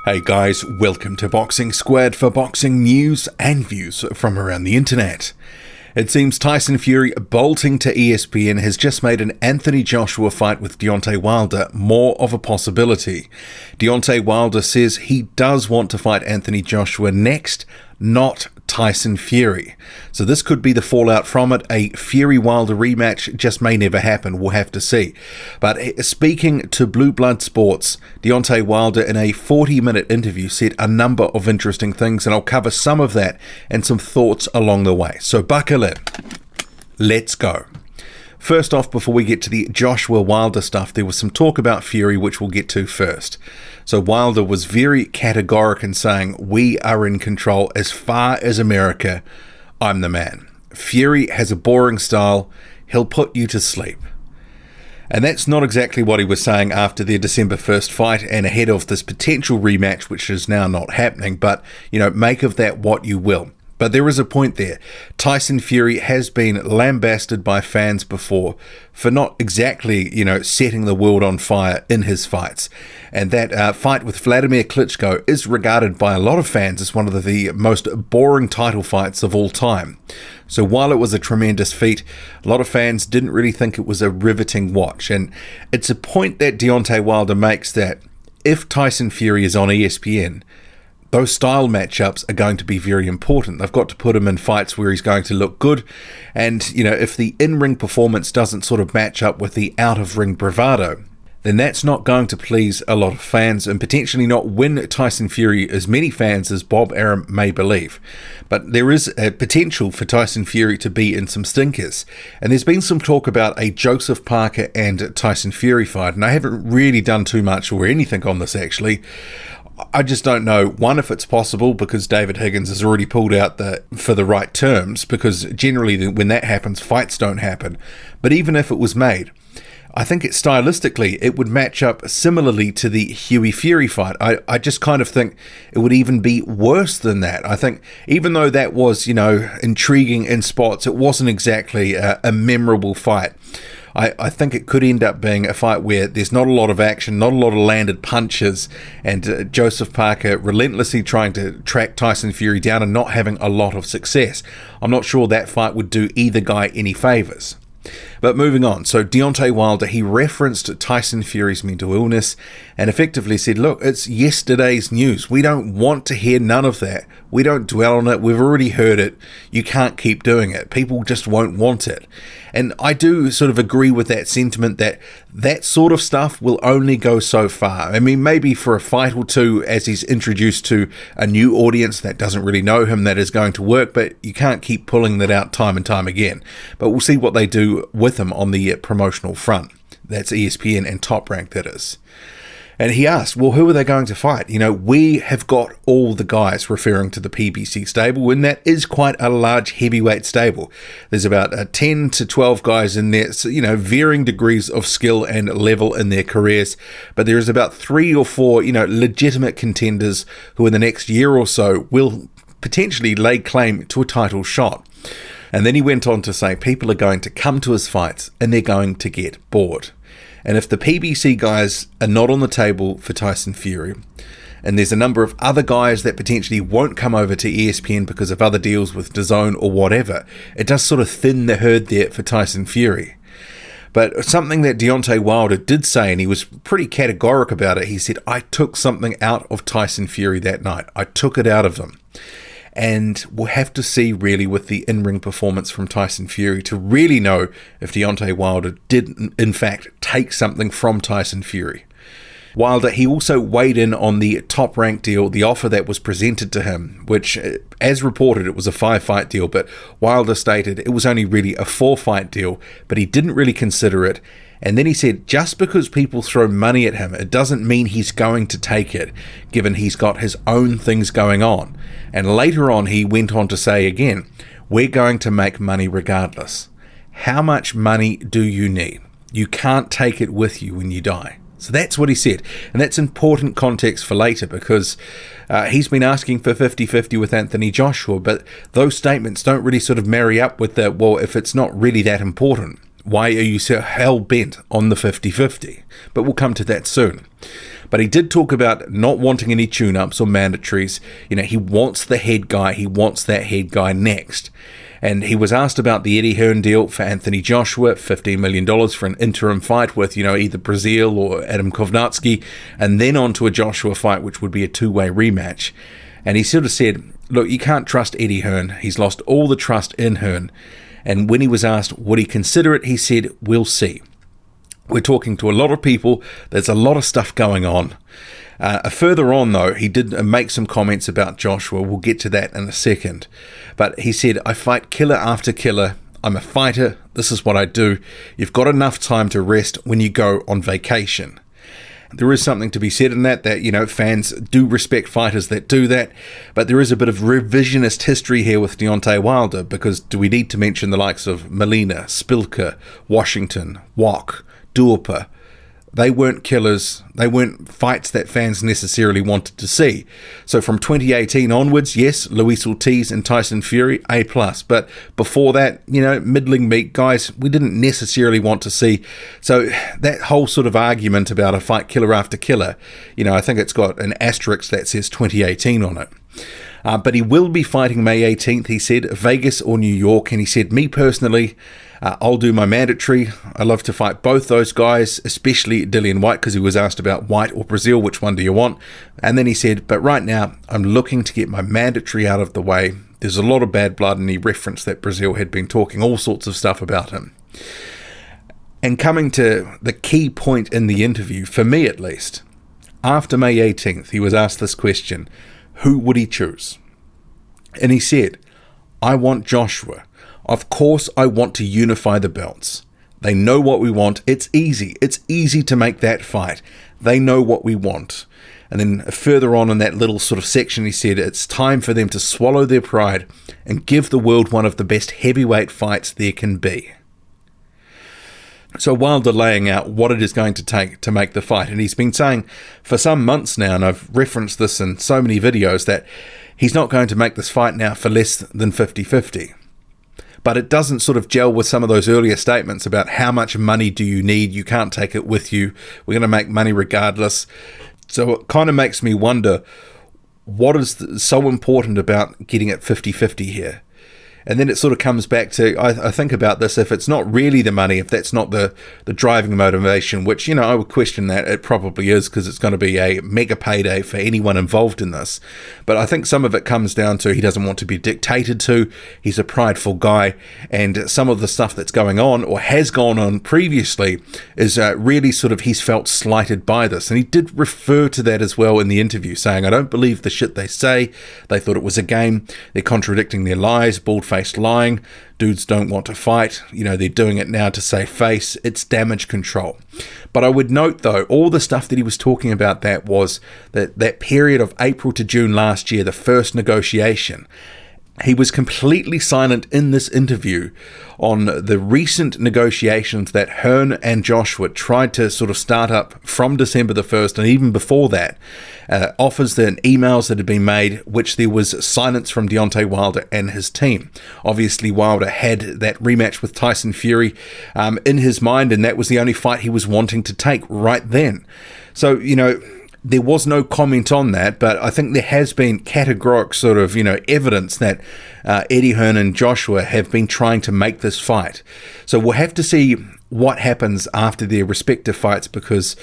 Hey guys, welcome to Boxing Squared for boxing news and views from around the internet. It seems Tyson Fury bolting to ESPN has just made an Anthony Joshua fight with Deontay Wilder more of a possibility. Deontay Wilder says he does want to fight Anthony Joshua next, not Tyson Fury. So this could be the fallout from it. A Fury-Wilder rematch just may never happen. We'll have to see. But speaking to Blue Blood Sports, Deontay Wilder in a 40-minute interview said a number of interesting things, and I'll cover some of that and some thoughts along the way. So buckle in. Let's go. First off, before we get to the Joshua Wilder stuff, there was some talk about Fury, which we'll get to first. So Wilder was very categoric in saying, "We are in control as far as America. I'm the man. Fury has a boring style. He'll put you to sleep." And that's not exactly what he was saying after their December 1st fight and ahead of this potential rematch, which is now not happening. But, make of that what you will. But there is a point there. Tyson Fury has been lambasted by fans before for not exactly, setting the world on fire in his fights. And that fight with Vladimir Klitschko is regarded by a lot of fans as one of the most boring title fights of all time. So while it was a tremendous feat, a lot of fans didn't really think it was a riveting watch. And it's a point that Deontay Wilder makes that if Tyson Fury is on ESPN, those style matchups are going to be very important. They've got to put him in fights where he's going to look good. And, if the in-ring performance doesn't sort of match up with the out-of-ring bravado, then that's not going to please a lot of fans and potentially not win Tyson Fury as many fans as Bob Arum may believe. But there is a potential for Tyson Fury to be in some stinkers. And there's been some talk about a Joseph Parker and Tyson Fury fight. And I haven't really done too much or anything on this actually. I just don't know, one, if it's possible because David Higgins has already pulled out for the right terms, because generally when that happens, fights don't happen. But even if it was made, I think stylistically it would match up similarly to the Hughie Fury fight. I just kind of think it would even be worse than that. I think even though that was, intriguing in spots, it wasn't exactly a memorable fight. I think it could end up being a fight where there's not a lot of action, not a lot of landed punches, and Joseph Parker relentlessly trying to track Tyson Fury down and not having a lot of success. I'm not sure that fight would do either guy any favours. But moving on, so Deontay Wilder, he referenced Tyson Fury's mental illness and effectively said, look, it's yesterday's news. We don't want to hear none of that. We don't dwell on it. We've already heard it. You can't keep doing it. People just won't want it. And I do sort of agree with that sentiment that sort of stuff will only go so far. I mean, maybe for a fight or two as he's introduced to a new audience that doesn't really know him, that is going to work, but you can't keep pulling that out time and time again. But we'll see what they do with him on the promotional front. That's ESPN and Top Rank, that is. And he asked, well, who are they going to fight? We have got all the guys, referring to the PBC stable, and that is quite a large heavyweight stable. There's about 10 to 12 guys in there, so, varying degrees of skill and level in their careers. But there is about 3 or 4, legitimate contenders who in the next year or so will potentially lay claim to a title shot. And then he went on to say people are going to come to his fights and they're going to get bored. And if the PBC guys are not on the table for Tyson Fury, and there's a number of other guys that potentially won't come over to ESPN because of other deals with DAZN or whatever, it does sort of thin the herd there for Tyson Fury. But something that Deontay Wilder did say, and he was pretty categoric about it, he said, I took something out of Tyson Fury that night. I took it out of him. And we'll have to see really with the in-ring performance from Tyson Fury to really know if Deontay Wilder did in fact take something from Tyson Fury. Wilder, he also weighed in on the Top Rank deal, the offer that was presented to him, which, as reported, it was a 5-fight deal, but Wilder stated it was only really a 4-fight deal, but he didn't really consider it. And then he said, just because people throw money at him, it doesn't mean he's going to take it, given he's got his own things going on. And later on, he went on to say again, we're going to make money regardless. How much money do you need? You can't take it with you when you die. So that's what he said. And that's important context for later because he's been asking for 50-50 with Anthony Joshua, but those statements don't really sort of marry up with that, well, if it's not really that important, why are you so hell-bent on the 50-50? But we'll come to that soon. But he did talk about not wanting any tune-ups or mandatories. He wants the head guy. He wants that head guy next. And he was asked about the Eddie Hearn deal for Anthony Joshua, $15 million for an interim fight with, either Brazil or Adam Kovnatski, and then on to a Joshua fight, which would be a two-way rematch. And he sort of said, look, you can't trust Eddie Hearn. He's lost all the trust in Hearn. And when he was asked, would he consider it, he said, we'll see. We're talking to a lot of people. There's a lot of stuff going on. Further on, though, he did make some comments about Joshua. We'll get to that in a second. But he said, I fight killer after killer. I'm a fighter. This is what I do. You've got enough time to rest when you go on vacation. There is something to be said in that, fans do respect fighters that do that, but there is a bit of revisionist history here with Deontay Wilder, because do we need to mention the likes of Molina, Spilker, Washington, Wok, Duopa? They weren't killers. They weren't fights that fans necessarily wanted to see. So from 2018 onwards, yes, Luis Ortiz and Tyson Fury, A+. But before that, middling meat guys, we didn't necessarily want to see. So that whole sort of argument about a fight killer after killer, I think it's got an asterisk that says 2018 on it. But he will be fighting May 18th, he said, Vegas or New York. And he said, me personally, I'll do my mandatory. I love to fight both those guys, especially Dillian Whyte, because he was asked about Whyte or Brazil, which one do you want? And then he said, but right now, I'm looking to get my mandatory out of the way. There's a lot of bad blood, and he referenced that Brazil had been talking all sorts of stuff about him. And coming to the key point in the interview, for me at least, after May 18th, he was asked this question, who would he choose? And he said, I want Joshua. Of course, I want to unify the belts. They know what we want. It's easy. It's easy to make that fight. They know what we want. And then further on in that little sort of section, he said, it's time for them to swallow their pride and give the world one of the best heavyweight fights there can be. So Wilder laying out what it is going to take to make the fight. And he's been saying for some months now, and I've referenced this in so many videos, that he's not going to make this fight now for less than 50-50. But it doesn't sort of gel with some of those earlier statements about how much money do you need, you can't take it with you, we're going to make money regardless. So it kind of makes me wonder, what is so important about getting it 50-50 here? And then it sort of comes back to, I think about this, if it's not really the money, if that's not the driving motivation, which, I would question that it probably is, because it's going to be a mega payday for anyone involved in this. But I think some of it comes down to he doesn't want to be dictated to. He's a prideful guy. And some of the stuff that's going on, or has gone on previously, is really sort of he's felt slighted by this. And he did refer to that as well in the interview, saying, I don't believe the shit they say. They thought it was a game. They're contradicting their lies, bald-faced lying. Dudes don't want to fight. They're doing it now to save face. It's damage control. But I would note, though, all the stuff that he was talking about, that was that period of April to June last year, the first negotiation. He was completely silent in this interview on the recent negotiations that Hearn and Joshua tried to sort of start up from December the 1st, and even before that, offers and emails that had been made, which there was silence from Deontay Wilder and his team. Obviously, Wilder had that rematch with Tyson Fury in his mind, and that was the only fight he was wanting to take right then. So, there was no comment on that, but I think there has been categoric sort of, evidence that Eddie Hearn and Joshua have been trying to make this fight. So we'll have to see what happens after their respective fights, because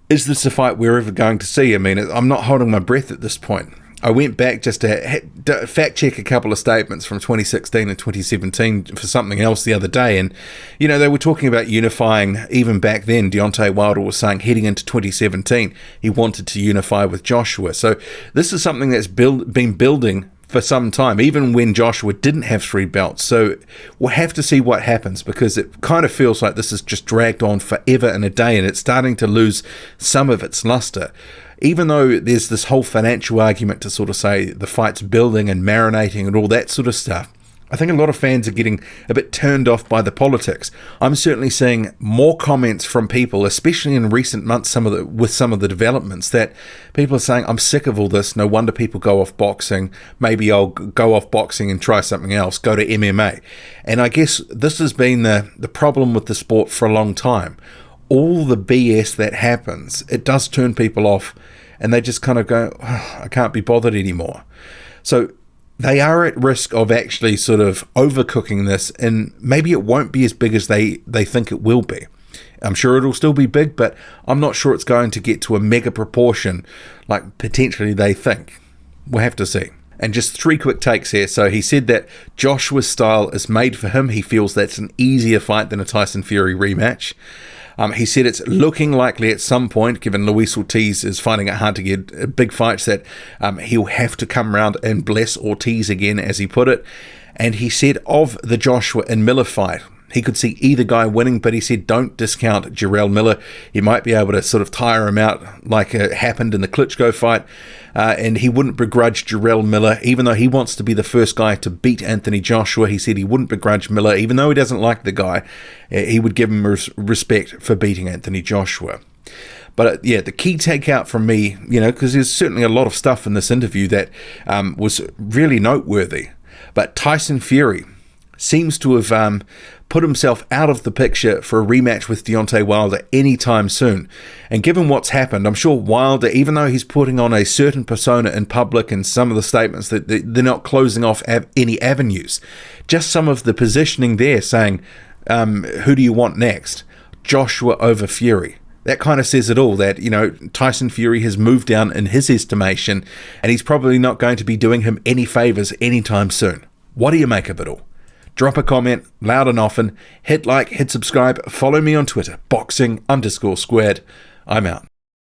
is this a fight we're ever going to see? I mean, I'm not holding my breath at this point. I went back just to fact check a couple of statements from 2016 and 2017 for something else the other day. And, they were talking about unifying. Even back then, Deontay Wilder was saying heading into 2017, he wanted to unify with Joshua. So this is something that's been building for some time, even when Joshua didn't have 3 belts. So we'll have to see what happens, because it kind of feels like this has just dragged on forever and a day, and it's starting to lose some of its luster. Even though there's this whole financial argument to sort of say the fight's building and marinating and all that sort of stuff, I think a lot of fans are getting a bit turned off by the politics. I'm certainly seeing more comments from people, especially in recent months, with some of the developments, that people are saying, I'm sick of all this. No wonder people go off boxing. Maybe I'll go off boxing and try something else, go to MMA. And I guess this has been the problem with the sport for a long time. all the BS that happens, it does turn people off, and they just kind of go, oh, I can't be bothered anymore. So they are at risk of actually sort of overcooking this, and maybe it won't be as big as they think it will be. I'm sure it'll still be big, but I'm not sure it's going to get to a mega proportion like potentially they think. We'll have to see. And just 3 quick takes here. So he said that Joshua's style is made for him. He feels that's an easier fight than a Tyson Fury rematch. He said it's looking likely at some point, given Luis Ortiz is finding it hard to get big fights, that he'll have to come around and bless Ortiz again, as he put it. And he said of the Joshua and Miller fight, he could see either guy winning, but he said don't discount Jarrell Miller. He might be able to sort of tire him out like it happened in the Klitschko fight. And he wouldn't begrudge Jarrell Miller, even though he wants to be the first guy to beat Anthony Joshua. He said he wouldn't begrudge Miller, even though he doesn't like the guy. He would give him respect for beating Anthony Joshua. But yeah, the key takeout from me, because there's certainly a lot of stuff in this interview that was really noteworthy. But Tyson Fury seems to have put himself out of the picture for a rematch with Deontay Wilder anytime soon. And given what's happened, I'm sure Wilder, even though he's putting on a certain persona in public and some of the statements that they're not closing off any avenues, just some of the positioning there saying, who do you want next? Joshua over Fury. That kind of says it all, that, Tyson Fury has moved down in his estimation, and he's probably not going to be doing him any favors anytime soon. What do you make of it all? Drop a comment, loud and often. Hit like, hit subscribe. Follow me on Twitter, boxing_squared. I'm out.